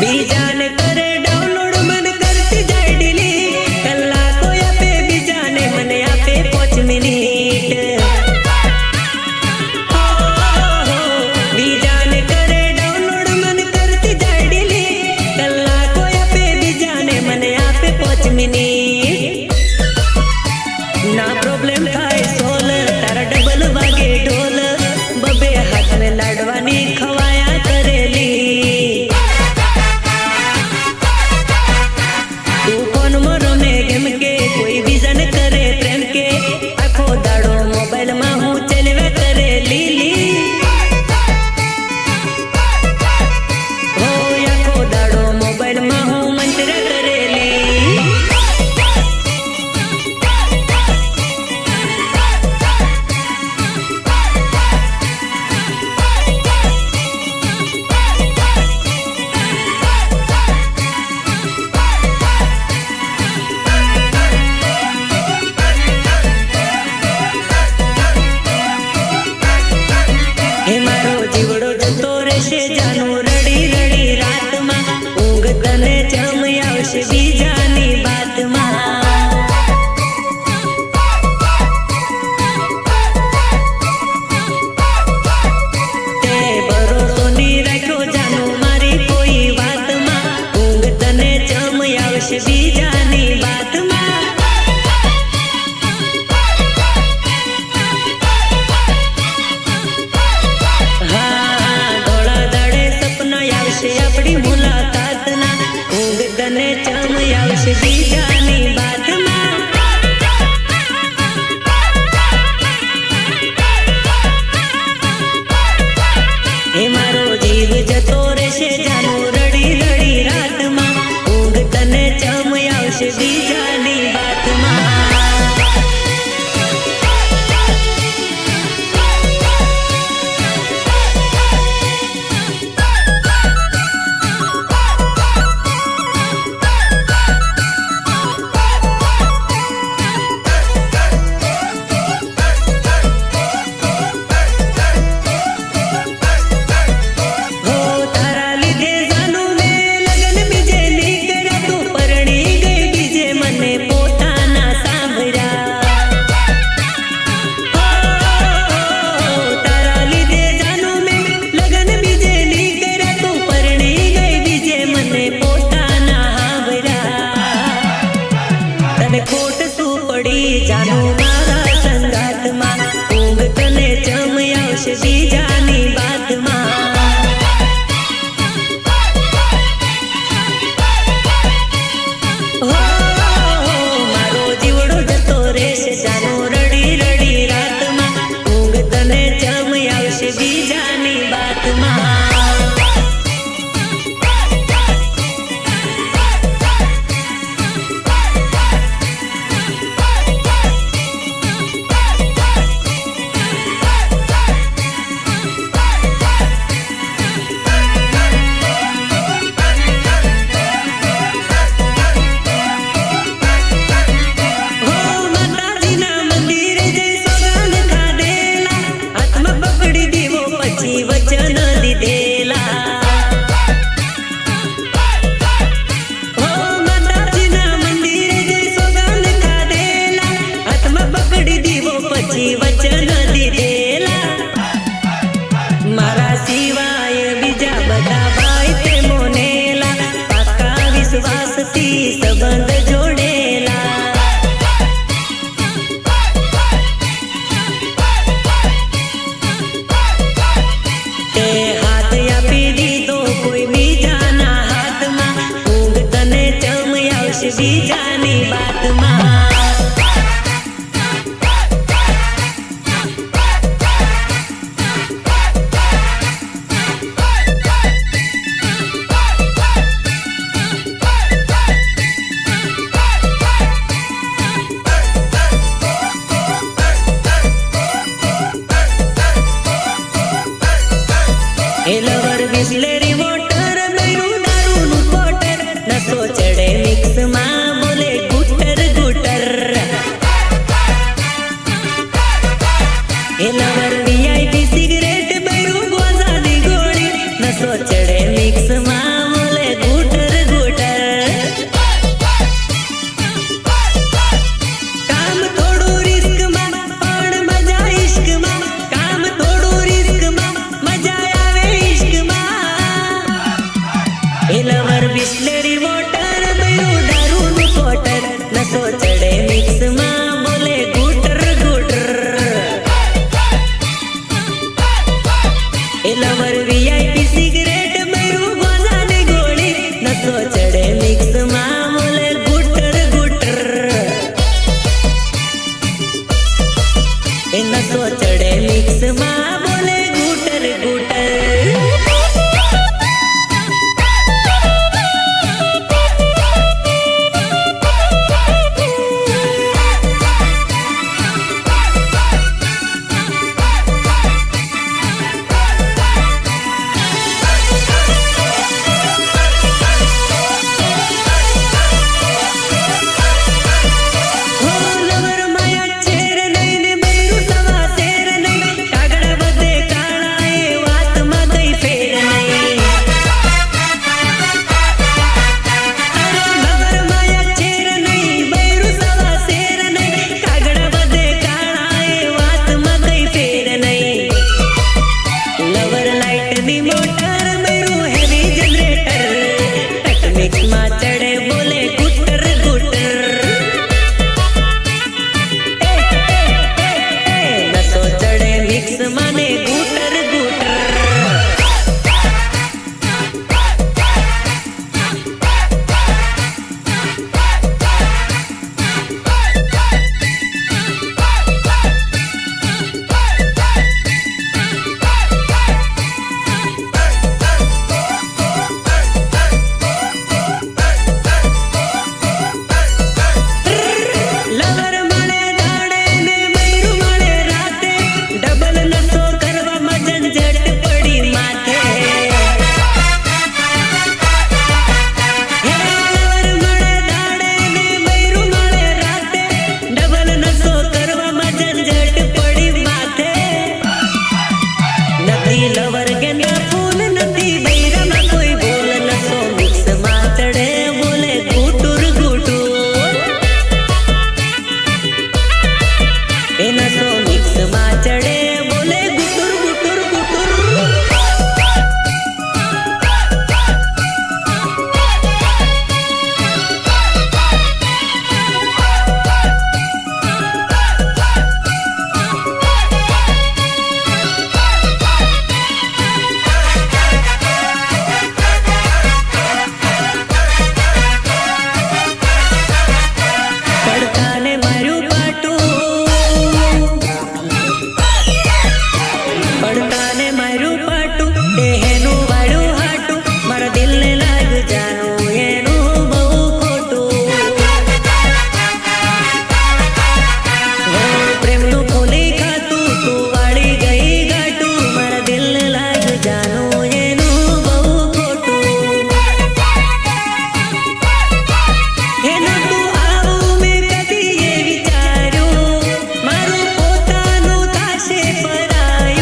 બીજાને કરે ડાઉનલોડ મન કરતી જાય ડિલીટ કલાકો આપે બીજાને મને આપે 5 મિનિટ બીજાને કરે ડાઉનલોડ મન કરતી જાય ડિલીટ કલાકો આપે બીજાને મને આપે 5 મિનિટ ના પ્રોબ્લેમ થાય સોલ તારા ડબલ વાગે ઢોલ બબે હાથ મે લાડવાની ખવાયા કરેલી તું ફોન માં રમે ગેમ કે કોઈ બીજન કરે પ્રેમ કે આખો દાડો મોબાઈલ માં હું ચલવા કરેલી હો આખો દાડો મોબાઈલ માં હું મંત્ર કરેલી હે મારો જીવડો જતો રહેશે જાનું રડી રડી રાતમાં ઊંઘ તને જમ આવશે બીજાની બાતમાં તે ભરોસો ની રાખ્યો જાનું મારી કોઈ વાતમાં ઊંઘ તને જમ આવશે બીજાની બાતમાં આપણી મુલાકાતના ઊંઘ તને ચમ આવશે બીજાની બાતમાં હે મારો જીવ જતો રહેશે જાનું રડી રડી રાતમાં ઊંઘ તને ચમ આવશે બીજાની બાતમાં ખોટ શું પડી જાનું મારા સંગાતમાં ઊંઘ તને જમ આવશે બીજાની બાતમાં મારો જીવડો જતો રહેશે જાનું રડી રડી રાતમાં ઊંઘ તને જમ આવશે બીજાની બાતમાં વચન દીધેલા મારા સિવાય બીજા બધા ભાઈ તે મોનેલા પાકા વિશ્વાસથી સંબંધ જોડેલા તે હાથ આપી દીધો કોઈ બીજાના હાથમાં ઊંઘ તને ચમ આવશે બીજાની બાતમાં લવર બિસ્લેરી વોટર નયું દારૂનું કોટર નસો ચડે મિક્સમાં બોલે ગુટર ગુટર એલવર બિસ્લેરી વોટર બયું દારૂનું કોટર નસો ચડે મિક્સમાં